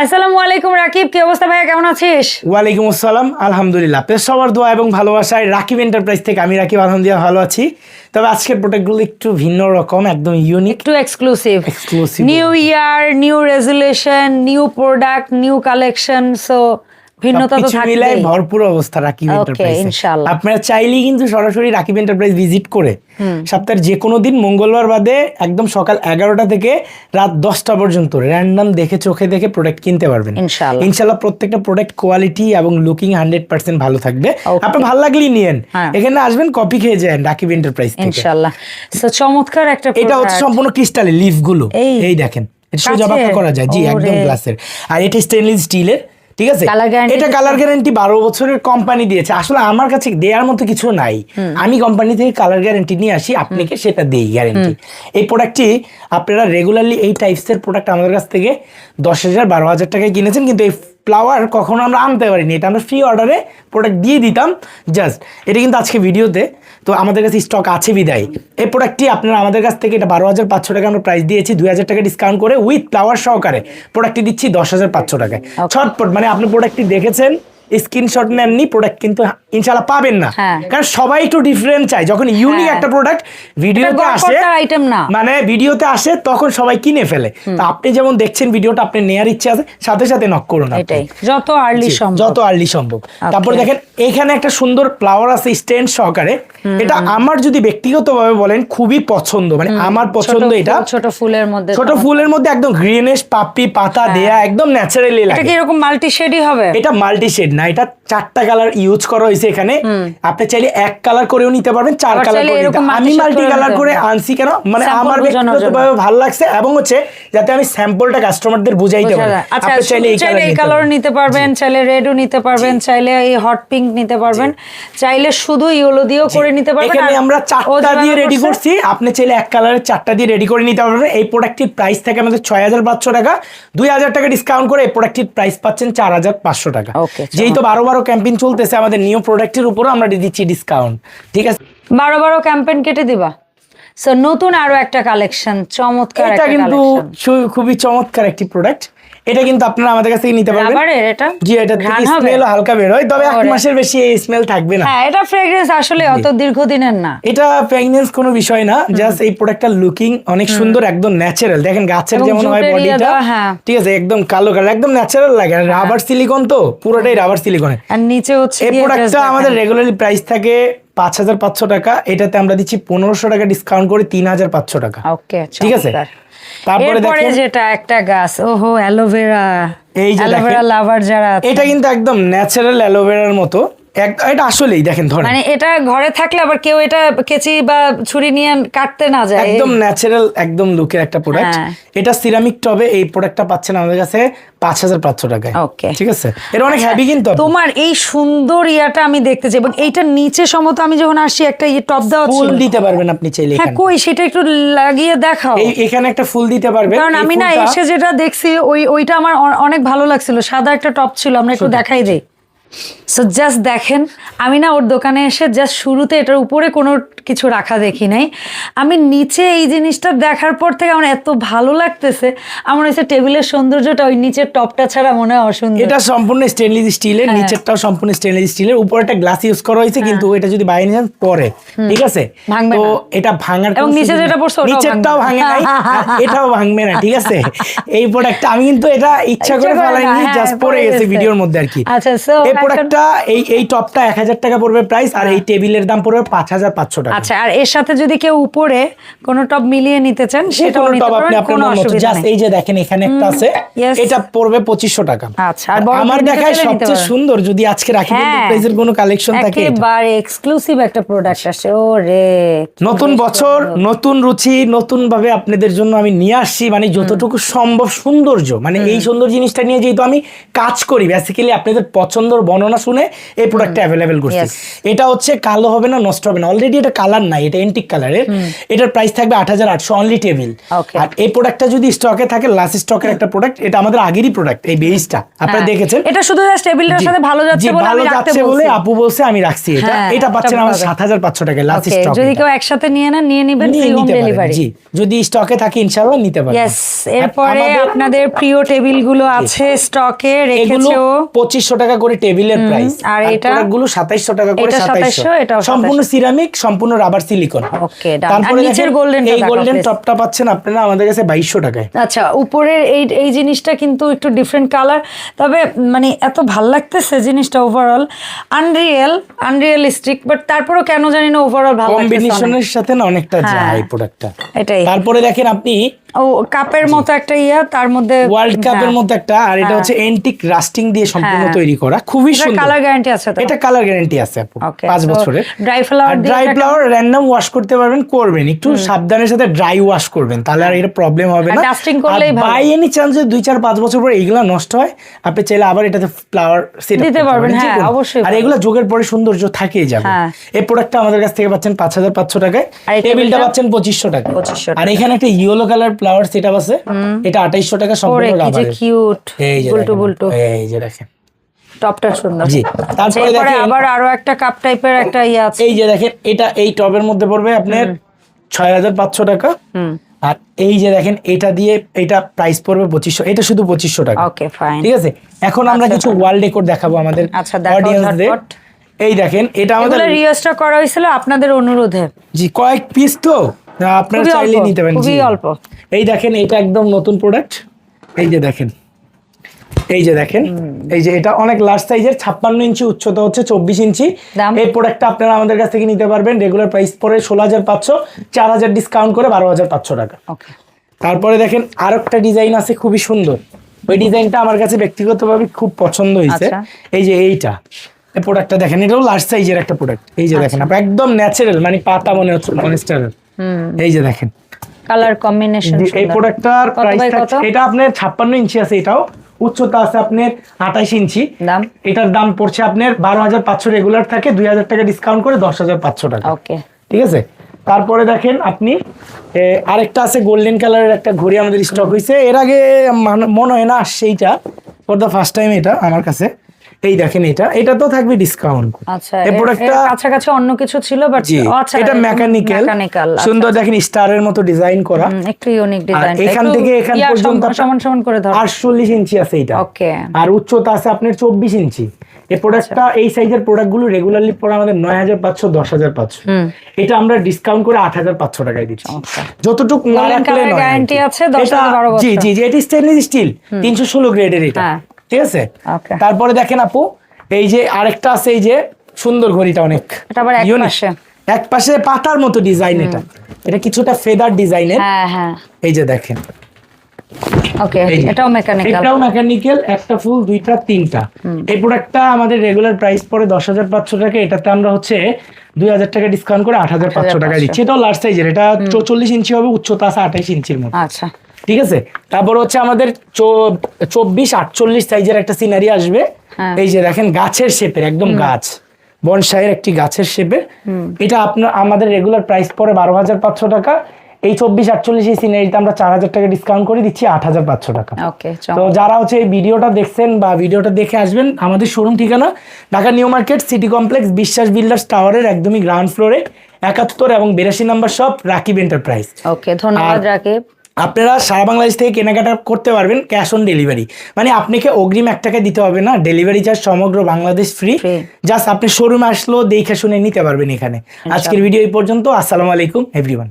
আসসালামু আলাইকুম রাকিব, কি অবস্থা ভাইয়া, কেমন আছিস? ওয়ালাইকুম আসসালাম, আলহামদুলিল্লাহ। আপনার সবার দোয়া এবং ভালোবাসায় রাকিব এন্টারপ্রাইজ থেকে আমি রাকিব আলহামদুলিল্লাহ ভালো আছি। তবে আজকের প্রোডাক্টগুলো একটু ভিন্ন রকম, একদম ইউনিক, একটু exclusive. Exclusive. New year, new resolution, new product, new collection, so ভিন্নতা তো থাকবেই। ভরপুর অবস্থা রাকিব এন্টারপ্রাইজ। ইনশাআল্লাহ আপনারা চাইলেই কিন্তু সরাসরি রাকিব এন্টারপ্রাইজ ভিজিট করে সপ্তাহের যে কোনো দিন মঙ্গলবার বাদে একদম সকাল 11টা থেকে রাত 10টা পর্যন্ত র্যান্ডম দেখে চোখে দেখে প্রোডাক্ট কিনতে পারবেন ইনশাআল্লাহ। প্রত্যেকটা প্রোডাক্ট কোয়ালিটি এবং লুকিং 100% ভালো থাকবে। আপনার ভালো লাগলেই নিয়েন, এখানে আসবেন কপি খেয়ে যান রাকিব এন্টারপ্রাইজ থেকে ইনশাআল্লাহ। সো চমৎকার একটা, এটা হচ্ছে সম্পূর্ণ ক্রিস্টালের লিফ গুলো, এই দেখেন সোজা বাঁকা করা যায়, জি একদম গ্লাসের। আর এটা স্টেনলেস স্টিলের, ঠিক আছে। এটা কালার গ্যারান্টি 12 বছরের কোম্পানি দিয়েছে। আসলে আমার কাছে দেওয়ার মতো কিছু নাই, আমি কোম্পানি থেকে কালার গ্যারান্টি নিয়ে আসি, আপনাকে সেটা দেই গ্যারান্টি। এই প্রোডাক্টটি আপনারা রেগুলারলি এই টাইপসের প্রোডাক্ট আমাদের কাছ থেকে 10,000 12,000 টাকায় কিনেছেন, কিন্তু এই ফ্লাওয়ার কখনো আমরা আনতে পারিনি। এটা আমরা ফ্রি অর্ডারে প্রোডাক্ট দিয়ে দিতাম জাস্ট। এটা কিন্তু আজকে ভিডিওতে তো আমাদের কাছে স্টক আছে বিদায় এই প্রোডাক্টটি আপনারা আমাদের কাছ থেকে, এটা 12,500 টাকা আমরা প্রাইস দিয়েছি, 2,000 টাকা ডিসকাউন্ট করে উইথ ফ্লাওয়ার সহকারে প্রোডাক্টটি দিচ্ছি 10,500 টাকায়। ছটপট, মানে আপনি প্রোডাক্টটি দেখেছেন, স্ক্রিনশট নেননি, প্রোডাক্ট কিন্তু ইনশাআল্লাহ পাবেন না, কারণ সবাই একটু ডিফারেন্ট চায়। যখন ইউনিক একটা প্রোডাক্ট ভিডিওতে আসে, মানে ভিডিওতে আসে, তখন সবাই কিনে ফেলে। তো আপনি যেমন দেখছেন ভিডিওটা, আপনি নেয়ার ইচ্ছা আছে, সাথে সাথে নক করুন, যত আর্লি সম্ভব। তারপর দেখেন এখানে একটা সুন্দর ফ্লাওয়ার আছে স্ট্যান্ড সহকারে। এটা আমার যদি ব্যক্তিগতভাবে বলেন খুবই পছন্দ, মানে আমার পছন্দ। এটা ছোট ফুলের মধ্যে একদম গ্রিনিশ পাপড়ি পাতা দেয়া, একদম ন্যাচারালি লাগে। এটা কি এরকম মাল্টি শেডই হবে? এটা মাল্টি শেড না, এটা 4টা কালার ইউজ করা হয়েছে এখানে। আপনি চাইলে এক কালার করেও নিতে পারবেন, 4 কালার করে নিতে। আমি মাল্টি কালার করে আনছি কেন, মানে আমার ব্যক্তিগতভাবে ভালো লাগছে, এবং হচ্ছে যাতে আমি স্যাম্পলটা কাস্টমারদের বুঝাইতে পারি। আপনি চাইলে এই কালার নিতে পারবেন, চাইলে রেডও নিতে পারবেন, চাইলে এই হট পিঙ্ক নিতে পারবেন, চাইলে শুধু ইয়েলো দিয়েও করে নিতে পারবেন। এখানে আমরা 4টা দিয়ে রেডি করছি, আপনি চাইলে এক কালারের 4টা দিয়ে রেডি করে নিতে পারবেন। এই প্রোডাক্টটির প্রাইস থাকে আমাদের 6,500 টাকা, 2,000 টাকা ডিসকাউন্ট করে এই প্রোডাক্টটির প্রাইস পাচ্ছেন 4,500 টাকা। যেহেতু 12 ক্যাম্পেইন চলতেছে, আমাদের নিউ প্রোডাক্টের উপরও আমরা দিচ্ছি ডিসকাউন্ট, ঠিক আছে। 12 ক্যাম্পেইন কেটে দিবা। সো নতুন আরো একটা কালেকশন, চমৎকার একটা কালেকশন, কিন্তু খুবই চমৎকার একটি প্রোডাক্ট। এটা কিন্তু আপনারা আমাদের কাছ থেকে নিতে পারবেন। জি, এটা থেকে স্মেল হালকা বের হয়, তবে 1 মাসের বেশি এই স্মেল থাকবে না। হ্যাঁ, এটা ফ্রেগ্রেন্স আসলে অত দীর্ঘদিনের না, এটা ফ্রেগ্রেন্স কোনো বিষয় না, জাস্ট এই প্রোডাক্টটার লুকিং অনেক সুন্দর, একদম ন্যাচারাল। দেখেন গাছের যেমন হয় বডিটা, ঠিক আছে, একদম কালো কালার, একদম ন্যাচারাল লাগে। আর রাবার সিলিকন, তো পুরোটাই রাবার সিলিকনে। আর নিচে হচ্ছে এই প্রোডাক্টটা আমাদের রেগুলারলি প্রাইস থাকে 5,500 টাকা, এটাতে আমরা দিচ্ছি 1,500 টাকা ডিসকাউন্ট করে 3,500 টাকা। ওকে, ঠিক আছে। তারপরে দেখেন যেটা একটা গাছ, ওহো অ্যালোভেরা, এই যে অ্যালোভেরা লাভার যারা, এটা কিন্তু একদম ন্যাচারাল অ্যালোভেরার মতো। এটা আসলেই দেখেন, ধরেন মানে এটা ঘরে থাকলে আবার কেউ এটা কেচি বা ছুরি নিয়ে কাটতে না যায়, একদম ন্যাচারাল, একদম লুকের একটা প্রোডাক্ট। এটা সিরামিক টবে এই প্রোডাক্টটা পাচ্ছেন আমাদের কাছে 5,500 টাকায়। ওকে, ঠিক আছে। এটা অনেক হেভি কিন্তু। তোমার এই সুন্দর ইয়াটা আমি দেখতে চাই, এবং এইটা নিচে সম্ভবত আমি যখন আসি একটা টপ দেওয়া ফুল দিতে পারবেন আপনি চাইলে। হ্যাঁ, কই সেটা একটু লাগিয়ে দেখাও। এখানে একটা ফুল দিতে পারবেন, কারণ আমি না এসে যেটা দেখছি ওইটা আমার অনেক ভালো লাগছিল, সাদা একটা টপ ছিল, আমরা একটু দেখাই দেই। সো জাস্ট দেখেন, আমি না ওর দোকানে এসে জাস্ট শুরুতে এটার উপরে কোনো কিছু রাখা দেখি নাই, আমি নিচে এই জিনিসটা দেখার পর থেকে আমার এত ভালো লাগতেছে। আমার হচ্ছে টেবিলের সৌন্দর্যটা ওই নিচের টপটা ছাড়া মনে হয় অসুন্দর। এটা সম্পূর্ণ স্টেনলেস স্টিলের, নিচেরটাও সম্পূর্ণ স্টেনলেস স্টিলের, উপরে একটা গ্লাস ইউজ করা হয়েছে, কিন্তু এটা যদি বাইরে নেন পরে, ঠিক আছে, তো এটা ভাঙার, এবং নিচে যেটা পড়ছে নিচেরটাও ভাঙে নাই, এটাও ভাঙবে না, ঠিক আছে। এই প্রোডাক্টটা আমি কিন্তু এটা ইচ্ছা করে ফেলাইনি, জাস্ট পরে গেছে ভিডিওর মধ্যে আর কি। আচ্ছা, সো এই প্রোডাক্টটা এই টপটা 1,000 টাকা পড়বে প্রাইস, আর এই টেবিলের দাম পড়বে 5,500 টাকা। আচ্ছা, আর এর সাথে যদি কেউ উপরে কোন টপ মিলিয়ে নিতে চান সেটাও নিতে পারবেন, কোনো অসুবিধা নেই। এই যে দেখেন এখানে একটা আছে, এটা পড়বে 2,500 টাকা। আচ্ছা, আর আমার দেখায় সবচেয়ে সুন্দর যদি আজকে রাখি প্রাইসের কোনো কালেকশন থাকে, একেবারে এক্সক্লুসিভ একটা প্রোডাক্ট আসে। ওরে, নতুন বছর, নতুন রুচি, নতুন ভাবে আপনাদের জন্য আমি নিয়ে আসছি, মানে যতটুকু সম্ভব সৌন্দর্য, মানে এই সুন্দর জিনিসটা নিয়ে যেহেতু আমি কাজ করি, বেসিক্যালি আপনাদের পছন্দের বর্ণনা শুনে এই প্রোডাক্টটা অ্যাভেলেবেল করছি। এটা হচ্ছে কালো হবে না, নষ্ট হবে না, অলরেডি এটা কালার নাই, এটা এন্টিক কালারের। এটার প্রাইস থাকবে 8800 অনলি টেবিল। আর এই প্রোডাক্টটা যদি স্টকে থাকে, লাস্ট স্টকের একটা প্রোডাক্ট, এটা আমাদের আগেরই প্রোডাক্ট, এই বেসটা আপনারা দেখেছেন। এটা শুধু জাস্ট টেবিলটার সাথে ভালো যাচ্ছে বলে আমি রাখতে বলে আপু বলছে আমি রাখছি। এটা পাচ্ছেন আমাদের 7500 টাকায় লাস্ট স্টক। যদি কেউ একসাথে নিয়ে নেবেন, ফ্রি হোম ডেলিভারি। জি, যদি স্টকে থাকে ইনশাআল্লাহ নিতে পারবেন। यस, এরপরে আপনাদের প্রিয় টেবিলগুলো আছে স্টকে রেখেছো। 2500 টাকা করে টেবিলের প্রাইস, আর এটা গুলো 2700 টাকা করে। 2700 সম্পূর্ণ সিরামিক, সম্পূর্ণ রাবার সিলিকন। ওকে, তারপরে নিচের এই গোল্ডেন টপটা পাচ্ছেন আপনারা আমাদের কাছে 2200 টাকায়। আচ্ছা, উপরের এই জিনিসটা কিন্তু একটু ডিফারেন্ট কালার, তবে মানে এত ভাল লাগতেছে জিনিসটা। ওভারঅল আনরিয়েলিস্টিক, বাট তারপরেও কেন জানি না ওভারঅল ভালো লাগতেছে। কম্বিনেশনের সাথে না অনেকটা যায় এই প্রোডাক্টটা। এটাই। তারপরে দেখেন আপনি কাপের মতো একটা তার মধ্যে ওয়ার্ল্ড কাপের মতো একটা, আর এটা হচ্ছে এন্টিক রাস্টিং দিয়ে সম্পূর্ণ তৈরি করা, খুবই সুন্দর। কালার গ্যারান্টি আছে তো? এটা কালার গ্যারান্টি আছে আপু 5 বছরের। ড্রাই ফ্লাওয়ার র্যান্ডম ওয়াশ করতে পারবেন, করবেন একটু সাবধানের সাথে ড্রাই ওয়াশ করবেন, তাহলে আর এটা প্রবলেম হবে না। ডাস্টিং করলেই ভালো। বাই এনি চান্স যে 2-4-5 বছর পর এইগুলা নষ্ট হয়, আপনি চাইলে আবার এটাতে ফ্লাওয়ার সেট দিতে পারবেন। হ্যাঁ, অবশ্যই। আর এগুলা যোগের পরে সৌন্দর্য থাকেই যাবে। এই প্রোডাক্টটা আমাদের কাছ থেকে পাচ্ছেন 5500 টাকায়, টেবিলটা পাচ্ছেন 2500 টাকা। আর এখানে একটা ইয়েলো কালার ফ্লাওয়ার সেটআপ আছে, এটা 2800 টাকা সম্পূর্ণ রাবারের। কি কিউট, বুলটু। এই যে দেখেন টপটা সুন্দর। জি, তারপরে দেখেন আবার আরো একটা কাপ টাইপের একটা আছে। এই যে দেখেন, এটা এই টবের মধ্যে পড়বে আপনার 6500 টাকা। আর এই যে দেখেন, এটা দিয়ে এটা প্রাইস পড়বে 2500, এটা শুধু 2500 টাকা। ওকে, ফাইন। ঠিক আছে, এখন আমরা কিছু ওয়াল ডেকোর দেখাবো আমাদের অডিয়েন্সদের। এই দেখেন, এটা আমাদের রিস্টক করা হয়েছিল আপনাদের অনুরোধে। জি, কয়েক পিস তো আপনারা চাইলে নিতে পারেন। খুবই অল্প। এই দেখেন, এটা একদম নতুন প্রোডাক্ট। এই যে দেখেন, এই যে এটা অনেক লার্জ সাইজের, 56 ইঞ্চি উচ্চতা, হচ্ছে 24 ইঞ্চি। এই প্রোডাক্টটা আপনারা আমাদের কাছ থেকে নিতে পারবেন। রেগুলার প্রাইস পড়ে 16500, 4000 ডিসকাউন্ট করে 12500 টাকা। তারপরে দেখেন আরেকটা ডিজাইন আছে খুবই সুন্দর, ওই ডিজাইনটা আমার কাছে ব্যক্তিগতভাবে খুব পছন্দ হয়েছে। এই যে এই প্রোডাক্টটা দেখেন, এটাও লার্জ সাইজের একটা প্রোডাক্ট। এই যে দেখেন, একদম ন্যাচারাল, মানে পাতা মনে হচ্ছে মনস্টারের। এই যে দেখেন কালার কম্বিনেশন। এই প্রোডাক্টটার প্রাইস এটা আপনার 56 ইঞ্চি আছে, এটাও উচ্চতা আছে আপনার 28 ইঞ্চি। এটার দাম পড়ছে আপনার 12500, রেগুলার থাকে 2000 টাকা ডিসকাউন্ট করে 10500 টাকা। ওকে, ঠিক আছে। তারপরে দেখেন আপনি আরেকটা আছে গোল্ডেন কালারের একটা ঘড়ি আমাদের স্টক হয়েছে, এর আগে মনে হয় না আসছে, এইটা ফর দ্য ফার্স্ট টাইম এটা আমার কাছে। এই দেখেন, এটা তো থাকবে ডিসকাউন্ট। আচ্ছা, এই প্রোডাক্টটা কাছাকাছি অন্য কিছু ছিল, বাট আচ্ছা, এটা মেকানিক্যাল সুন্দর। দেখেন স্টারের মতো ডিজাইন করা, একটু ইউনিক ডিজাইন। এখান থেকে এখান পর্যন্ত সমান করে ধরো 48 ইঞ্চি আছে এটা। ওকে, আর উচ্চতা আছে আপনার 24 ইঞ্চি। এই প্রোডাক্টটা, এই সাইজের প্রোডাক্টগুলো রেগুলারলি পড়ে আমাদের 9500, 10500। এটা আমরা ডিসকাউন্ট করে 8500 টাকায় দিচ্ছি। যতটুকু না রাখলে নয়, গ্যারান্টি আছে 10-12 বছর। জি জি জি, এটা স্টেনলেস স্টিল 316 গ্রেডের এটা। ঠিক আছে। তারপরে দেখেন আপু, এই যে আরেকটা আছে, এই যে সুন্দর ঘড়িটা, অনেক এক পাশে পাতার মতো ডিজাইন। এটা কিছুটা ফেদার ডিজাইনের। এই যে দেখেন, ওকে, এটাও মেকানিক্যাল, একটা ফুল, দুইটা, তিনটা। এই প্রোডাক্টটা আমাদের রেগুলার প্রাইস পড়ে 10500 টাকা, এটাতে আমরা হচ্ছে 2000 টাকা ডিসকাউন্ট করে 8500 টাকা দিচ্ছি। এটাও লার্জ সাইজের, এটা 44 ইঞ্চি হবে, উচ্চতা আছে 28 ইঞ্চির মতো। আচ্ছা, ঠিক আছে। তারপর হচ্ছে আমাদের 24-48 সাইজের একটা সিনারি আসবে। এই যে দেখেন, গাছের শেপের, একদম গাছ, বনসাইয়ের একটি গাছের শেপের। এটা আপনার আমাদের রেগুলার প্রাইস পড়ে 12500 টাকা। এই 24-48 এই সিনারিতে আমরা 4000 টাকা ডিসকাউন্ট করে দিচ্ছি 8500 টাকা। তো যারা হচ্ছে এই ভিডিওটা দেখছেন বা ভিডিওটা দেখে আসবেন, আমাদের শোরুম ঠিকানা Dhaka new market city complex, বিশ্বাস বিল্ডার্স টাওয়ারের একদমই গ্রাউন্ড ফ্লোরে, 71 এবং 82 নম্বর শপ, রাকিব এন্টারপ্রাইজ। ওকে, ধন্যবাদ রাকিব। আপনারা সারা বাংলাদেশ থেকে কেনাকাটা করতে পারবেন ক্যাশ অন ডেলিভারি, মানে আপনাকে অগ্রিম 1 টাকা দিতে হবে না, ডেলিভারি চার্জ সমগ্র বাংলাদেশ ফ্রি। জাস্ট আপনি শোরুমে আসলো দেখে শুনে নিতে পারবেন এখানে। আজকের ভিডিও এই পর্যন্ত। আসসালামু আলাইকুম এভরিওয়ান।